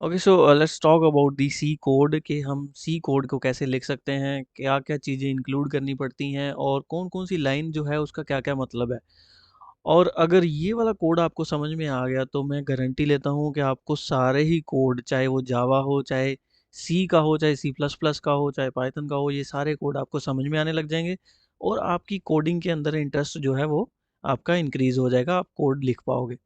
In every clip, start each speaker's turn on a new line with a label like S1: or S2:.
S1: Okay, so let's talk about the C code कि हम C code को कैसे लिख सकते हैं, क्या-क्या चीज़ें इंक्लूड करनी पड़ती हैं और कौन-कौन सी लाइन जो है उसका क्या-क्या मतलब है। और अगर ये वाला कोड आपको समझ में आ गया तो मैं गारंटी लेता हूँ कि आपको सारे ही कोड, चाहे वो जावा हो, चाहे सी का हो, चाहे सी प्लस प्लस का हो, चाहे पाइथन का हो, ये सारे कोड आपको समझ में आने लग जाएँगे और आपकी कोडिंग के अंदर इंटरेस्ट जो है वो आपका इंक्रीज़ हो जाएगा, आप कोड लिख पाओगे।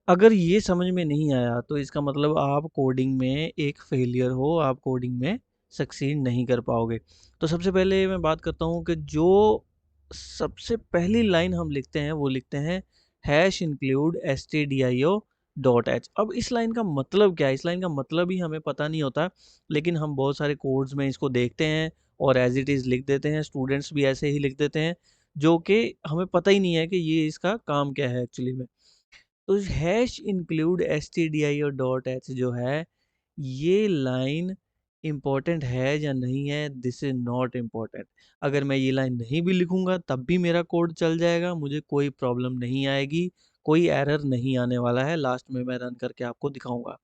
S1: अगर ये समझ में नहीं आया तो इसका मतलब आप कोडिंग में एक फेलियर हो, आप कोडिंग में सक्सीड नहीं कर पाओगे। तो सबसे पहले मैं बात करता हूँ कि जो सबसे पहली लाइन हम लिखते हैं वो लिखते हैं hash include stdio dot H. अब इस लाइन का मतलब क्या है? इस लाइन का मतलब ही हमें पता नहीं होता, लेकिन हम बहुत सारे कोड्स में इसको देखते हैं और एज़ इट इज़ लिख देते हैं। स्टूडेंट्स भी ऐसे ही लिख देते हैं, जो कि हमें पता ही नहीं है कि ये इसका काम क्या है एक्चुअली में। तो hash include stdio dot H जो है, ये लाइन इम्पोर्टेंट है या नहीं है, दिस इज नॉट इम्पोर्टेंट। अगर मैं ये लाइन नहीं भी लिखूंगा तब भी मेरा कोड चल जाएगा, मुझे कोई प्रॉब्लम नहीं आएगी, कोई एरर नहीं आने वाला है। लास्ट में मैं रन करके आपको दिखाऊंगा।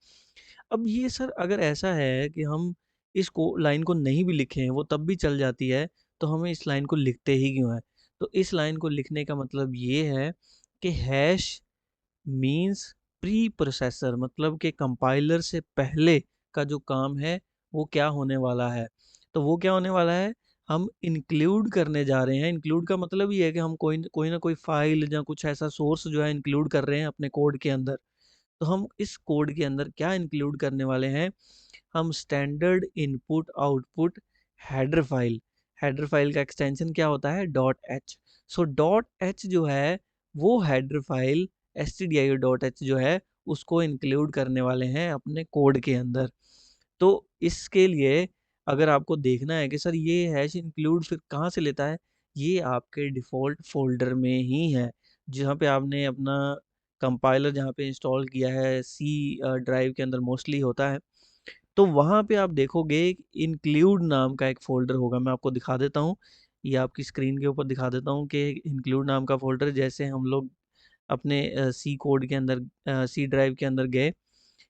S1: अब ये सर अगर ऐसा है कि हम इस को लाइन को नहीं भी लिखें वो तब भी चल जाती है, तो हमें इस लाइन को लिखते ही क्यों है? तो इस लाइन को लिखने का मतलब ये है कि हैश मीन्स प्री प्रोसेसर, मतलब कि कंपाइलर से पहले का जो काम है वो क्या होने वाला है। तो वो क्या होने वाला है, हम इंक्लूड करने जा रहे हैं। इंक्लूड का मतलब ये है कि हम कोई ना कोई फाइल या कुछ ऐसा सोर्स जो है इंक्लूड कर रहे हैं अपने कोड के अंदर। तो हम इस कोड के अंदर क्या इंक्लूड करने वाले हैं, हम standard input output header file, header file का एक्सटेंशन क्या होता है, dot H. So dot H जो है वो header file stdio dot H जो है उसको इंक्लूड करने वाले हैं अपने कोड के अंदर। तो इसके लिए अगर आपको देखना है कि सर ये हैश इंक्लूड फिर कहाँ से लेता है, ये आपके डिफ़ॉल्ट फ़ोल्डर में ही है, जहाँ पे आपने अपना कंपाइलर जहाँ पे इंस्टॉल किया है, सी ड्राइव के अंदर मोस्टली होता है। तो वहाँ पे आप देखोगे इंक्लूड नाम का एक फ़ोल्डर होगा, मैं आपको दिखा देता हूँ। ये आपकी स्क्रीन के ऊपर दिखा देता हूँ कि इंक्लूड नाम का फ़ोल्डर, जैसे हम लोग अपने सी कोड के अंदर, सी ड्राइव के अंदर गए,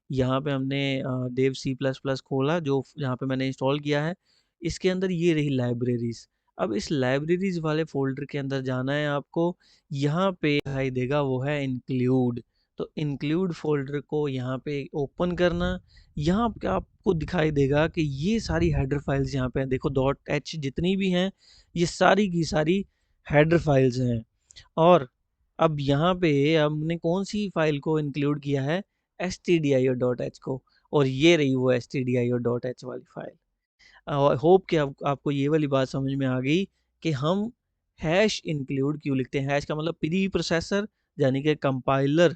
S1: यहाँ पे हमने डेव सी प्लस प्लस खोला जो जहाँ पे मैंने इंस्टॉल किया है। इसके अंदर ये रही लाइब्रेरीज़। अब इस लाइब्रेरीज़ वाले फ़ोल्डर के अंदर जाना है आपको, यहाँ पे दिखाई देगा वो है इंक्लूड। तो इंक्लूड फ़ोल्डर को यहाँ पे ओपन करना, यहाँ पे आपको दिखाई देगा कि ये सारी हेडर फाइल्स यहाँ पे हैं। देखो डॉट एच जितनी भी हैं, ये सारी की सारी हेडर फाइल्स हैं। और अब यहाँ पे हमने कौन-सी फ़ाइल को इंक्लूड किया है, stdio.h को, और ये रही वो stdio.h वाली फ़ाइल। होप कि आपको ये वाली बात समझ में आ गई कि हम हैश इंक्लूड क्यों लिखते हैं। हैश का मतलब प्री प्रोसेसर, यानी कि कंपाइलर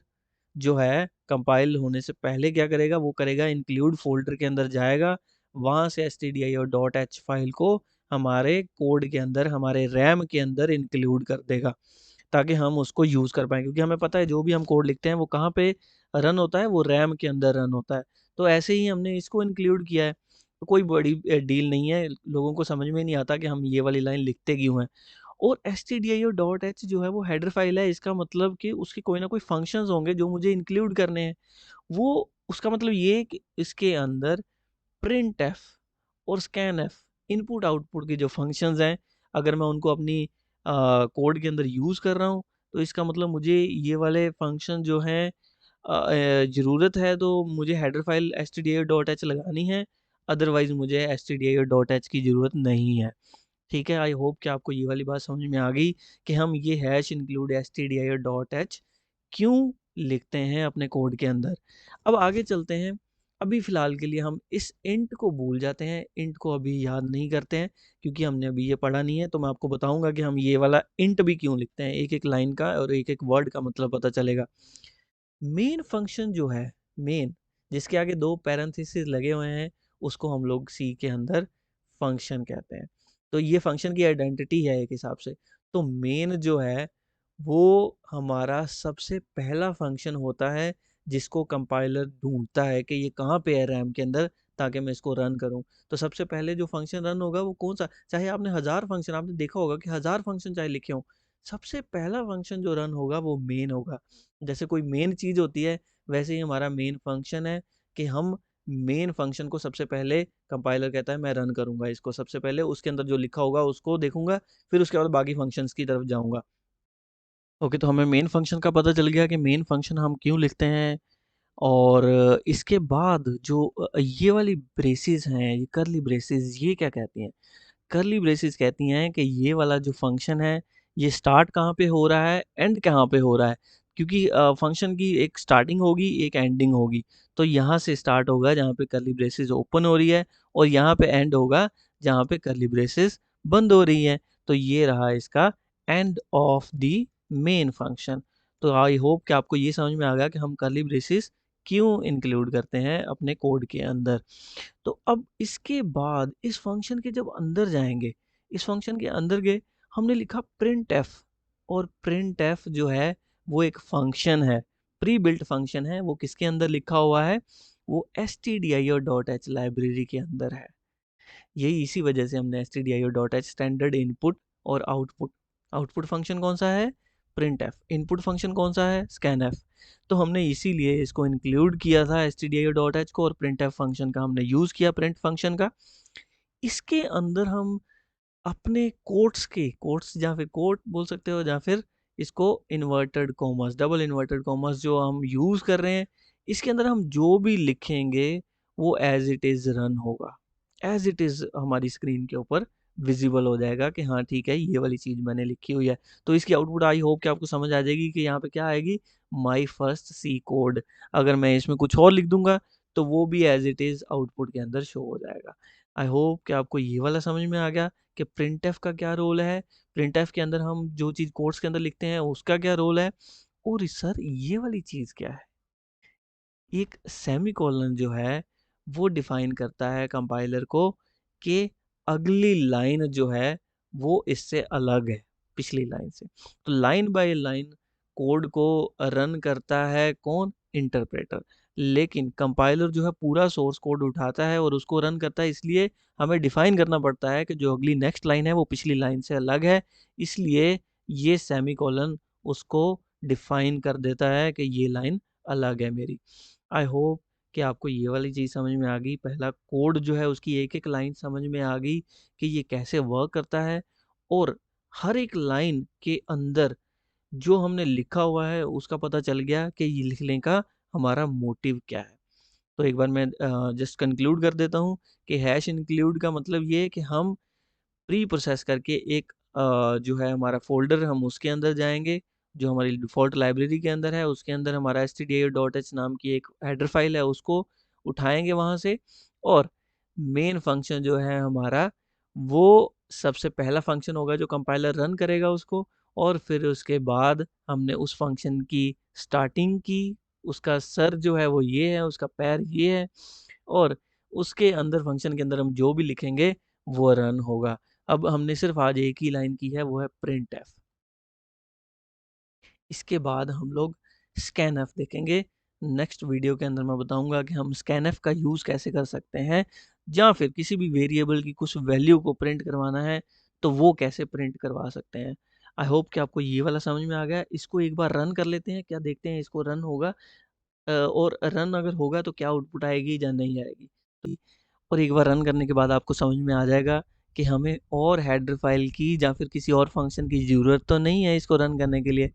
S1: जो है, कंपाइल होने से पहले क्या करेगा, वो करेगा इंक्लूड फ़ोल्डर के अंदर जाएगा, वहाँ से stdio.h फ़ाइल को हमारे कोड के अंदर, हमारे रैम के अंदर इंक्लूड कर देगा, ताकि हम उसको यूज़ कर पाएँ। क्योंकि हमें पता है जो भी हम कोड लिखते हैं वो कहाँ पे रन होता है, वो रैम के अंदर रन होता है। तो ऐसे ही हमने इसको इंक्लूड किया है। तो कोई बड़ी डील नहीं है, लोगों को समझ में नहीं आता कि हम ये वाली लाइन लिखते क्यों हैं। और stdio.h जो है वो हेडर फाइल है, इसका मतलब कि उसके कोई ना कोई फंक्शंस होंगे जो मुझे इंक्लूड करने हैं। वो उसका मतलब ये है कि इसके अंदर प्रिंटफ और स्कैनफ, इनपुट आउटपुट के जो फंक्शंस हैं, अगर मैं उनको अपनी कोड के अंदर यूज़ कर रहा हूँ, तो इसका मतलब मुझे ये वाले फंक्शन जो हैं ज़रूरत है तो मुझे हेडर फाइल stdio.h लगानी है, अदरवाइज़ मुझे stdio.h की ज़रूरत नहीं है। ठीक है, आई होप कि आपको ये वाली बात समझ में आ गई कि हम ये हैश इंक्लूड stdio.h क्यों लिखते हैं अपने कोड के अंदर। अब आगे चलते हैं। अभी फ़िलहाल के लिए हम इस इंट को भूल जाते हैं, इंट को अभी याद नहीं करते हैं, क्योंकि हमने अभी ये पढ़ा नहीं है। तो मैं आपको बताऊँगा कि हम ये वाला इंट भी क्यों लिखते हैं, एक-एक लाइन का और एक-एक वर्ड का मतलब पता चलेगा। मेन फंक्शन जो है, मेन, जिसके आगे 2 पैरेंथेसिस लगे हुए हैं, उसको हम लोग सी के अंदर फंक्शन कहते हैं। तो ये फंक्शन की आइडेंटिटी है एक हिसाब से। तो मेन जो है, वो हमारा सबसे पहला फंक्शन होता है, जिसको कंपाइलर ढूँढता है कि ये कहाँ पे है रैम के अंदर, ताकि मैं इसको रन करूँ। तो सबसे पहले जो फंक्शन रन होगा वो कौन-सा, चाहे आपने हज़ार फंक्शन, आपने देखा होगा कि हज़ार फंक्शन चाहे लिखे हों, सबसे पहला फंक्शन जो रन होगा वो मेन होगा। जैसे कोई मेन चीज़ होती है, वैसे ही हमारा मेन फंक्शन है कि हम मेन फंक्शन को सबसे पहले कंपाइलर कहता है मैं रन करूँगा इसको सबसे पहले, उसके अंदर जो लिखा होगा उसको देखूँगा, फिर उसके बाद बाकी फंक्शंस की तरफ जाऊँगा। ओके, तो हमें मेन फंक्शन का पता चल गया कि मेन फंक्शन हम क्यों लिखते हैं। और इसके बाद जो ये वाली ब्रेसेस हैं, ये कर्ली ब्रेसेस, ये क्या कहती हैं? कर्ली ब्रेसेस कहती हैं कि ये वाला जो फंक्शन है, ये स्टार्ट कहाँ पे हो रहा है, एंड कहाँ पे हो रहा है। क्योंकि फंक्शन की एक स्टार्टिंग होगी, एक एंडिंग होगी। तो यहाँ से स्टार्ट होगा जहाँ पे कर्ली ब्रेसेस ओपन हो रही है, और यहाँ पे एंड होगा जहाँ पे कर्ली ब्रेसेस बंद हो रही है। तो ये रहा इसका end of the main function. तो आई होप कि आपको ये समझ में आ गया कि हम कर्ली ब्रेसेस क्यों इंक्लूड करते हैं अपने कोड के अंदर। तो अब इसके बाद इस फंक्शन के जब अंदर जाएँगे, इस फंक्शन के अंदर गए, हमने लिखा प्रिंटफ, और प्रिंटफ जो है वो एक फंक्शन है, प्री बिल्ट फंक्शन है। वो किसके अंदर लिखा हुआ है? वो stdio.h लाइब्रेरी के अंदर है। यही इसी वजह से हमने stdio.h स्टैंडर्ड इनपुट और आउटपुट, आउटपुट फंक्शन कौन सा है? प्रिंटफ। इनपुट फंक्शन कौन सा है? स्कैनफ। तो हमने इसीलिए इसको इंक्लूड किया था stdio.h को, और प्रिंटफ फंक्शन का हमने यूज़ किया, प्रिंट फंक्शन का। इसके अंदर हम अपने कोट्स के, कोट्स या फिर कोट बोल सकते हो, या फिर इसको inverted commas, double inverted commas जो हम यूज़ कर रहे हैं, इसके अंदर हम जो भी लिखेंगे वो एज इट इज़ रन होगा, एज इट इज़ हमारी स्क्रीन के ऊपर विजिबल हो जाएगा कि हाँ ठीक है, ये वाली चीज़ मैंने लिखी हुई है। तो इसकी आउटपुट आई होप कि आपको समझ आ जाएगी कि यहाँ पे क्या आएगी, माई फर्स्ट सी कोड। अगर मैं इसमें कुछ और लिख दूंगा तो वो भी एज इट इज़ आउटपुट के अंदर शो हो जाएगा। आई होप कि आपको ये वाला समझ में आ गया कि प्रिंटफ का क्या रोल है, प्रिंटफ के अंदर हम जो चीज़ कोड्स के अंदर लिखते हैं उसका क्या रोल है, और सर ये वाली चीज़ क्या है? एक सेमीकोलन जो है वो डिफाइन करता है कंपाइलर को कि अगली लाइन जो है वो इससे अलग है पिछली लाइन से। तो लाइन बाय लाइन कोड को रन करता है कौन? इंटरप्रेटर। लेकिन कंपाइलर जो है पूरा सोर्स कोड उठाता है और उसको रन करता है, इसलिए हमें डिफाइन करना पड़ता है कि जो अगली नेक्स्ट लाइन है वो पिछली लाइन से अलग है। इसलिए ये सेमीकोलन उसको डिफाइन कर देता है कि ये लाइन अलग है मेरी। आई होप कि आपको ये वाली चीज़ समझ में आ गई। पहला कोड जो है उसकी एक-एक लाइन समझ में आ गई कि ये कैसे वर्क करता है, और हर एक लाइन के अंदर जो हमने लिखा हुआ है उसका पता चल गया कि ये लिखने का हमारा मोटिव क्या है। तो एक बार मैं जस्ट कंक्लूड कर देता हूँ कि हैश इंक्लूड का मतलब ये है कि हम प्री प्रोसेस करके एक जो है हमारा फ़ोल्डर, हम उसके अंदर जाएँगे, जो हमारी डिफ़ॉल्ट लाइब्रेरी के अंदर है, उसके अंदर हमारा stdio.h नाम की एक हेडर फ़ाइल है, उसको उठाएँगे वहाँ से, और मेन फ़ंक्शन जो है हमारा, वो सबसे पहला फ़ंक्शन होगा जो कंपाइलर रन करेगा उसको, और फिर उसके बाद हमने उस फ़ंक्शन की स्टार्टिंग की, उसका सर जो है वो ये है, उसका पैर ये है, और उसके अंदर फ़ंक्शन के अंदर हम जो भी लिखेंगे, वो रन होगा। अब हमने सिर्फ़ आज एक ही लाइन की है, वो है प्रिंटफ। इसके बाद हम लोग स्कैनफ देखेंगे। नेक्स्ट वीडियो के अंदर मैं बताऊँगा कि हम स्कैनफ का यूज़ कैसे कर सकते हैं, या फिर किसी भी वेरिएबल की कुछ वैल्यू को प्रिंट करवाना है, तो वो कैसे प्रिंट करवा सकते हैं। आई होप कि आपको ये वाला समझ में आ गया। इसको एक बार रन कर लेते हैं, क्या देखते हैं इसको रन होगा, और रन अगर होगा तो क्या आउटपुट आएगी या नहीं आएगी। और एक बार रन करने के बाद आपको समझ में आ जाएगा कि हमें और हेडर फाइल की या फिर किसी और फंक्शन की ज़रूरत तो नहीं है इसको रन करने के लिए।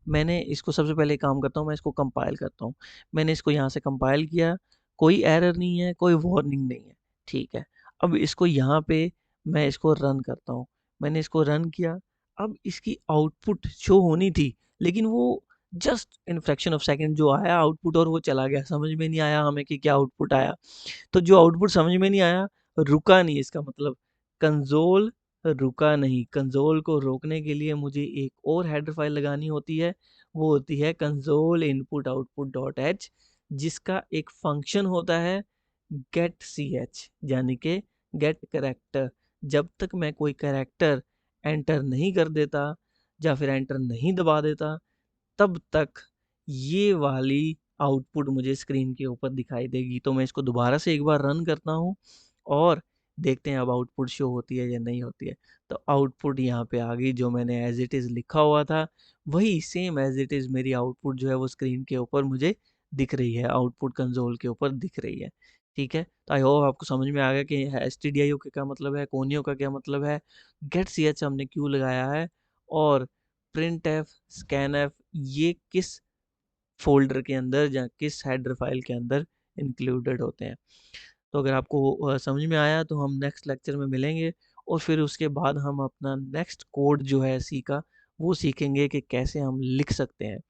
S1: मैंने इसको सबसे पहले एक काम करता हूँ, मैं इसको कंपाइल करता हूँ। मैंने इसको यहाँ से कंपाइल किया, कोई एरर नहीं है, कोई वार्निंग नहीं है, ठीक है। अब इसको यहाँ पे मैं इसको रन करता हूँ। मैंने इसको रन किया, अब इसकी आउटपुट शो होनी थी, लेकिन वो just in fraction of second जो आया आउटपुट, और वो चला गया। समझ में नहीं आया हमें कि क्या आउटपुट आया। तो जो आउटपुट समझ में नहीं आया, रुका नहीं, इसका मतलब कंसोल रुका नहीं। कंसोल को रोकने के लिए मुझे एक और हेडर फाइल लगानी होती है, वो होती है console input output dot H, जिसका एक फंक्शन होता है गेट सी एच, यानी कि गेट करेक्टर। जब तक मैं कोई करेक्टर एंटर नहीं कर देता या फिर एंटर नहीं दबा देता, तब तक ये वाली आउटपुट मुझे स्क्रीन के ऊपर दिखाई देगी। तो मैं इसको दोबारा से एक बार रन करता हूँ, और देखते हैं अब आउटपुट शो होती है या नहीं होती है। तो आउटपुट यहाँ पे आ गई, जो मैंने एज़ इट इज़ लिखा हुआ था, वही सेम एज़ इट इज़ मेरी आउटपुट जो है वो स्क्रीन के ऊपर मुझे दिख रही है, आउटपुट कंसोल के ऊपर दिख रही है। ठीक है? तो आई होप आपको समझ में आ गया कि एसटीडीआईओ का क्या मतलब है, कोनियो का क्या मतलब है, गेट्स हमने क्यों लगाया है और प्रिंटफ, स्कैनफ ये किस फ़ोल्डर के अंदर या किस हेडर फ़ाइल के अंदर इंक्लूडेड होते हैं। तो अगर आपको समझ में आया तो हम नेक्स्ट लेक्चर में मिलेंगे और फिर उसके बाद हम अपना नेक्स्ट कोड जो है सी का, वो सीखेंगे कि कैसे हम लिख सकते हैं।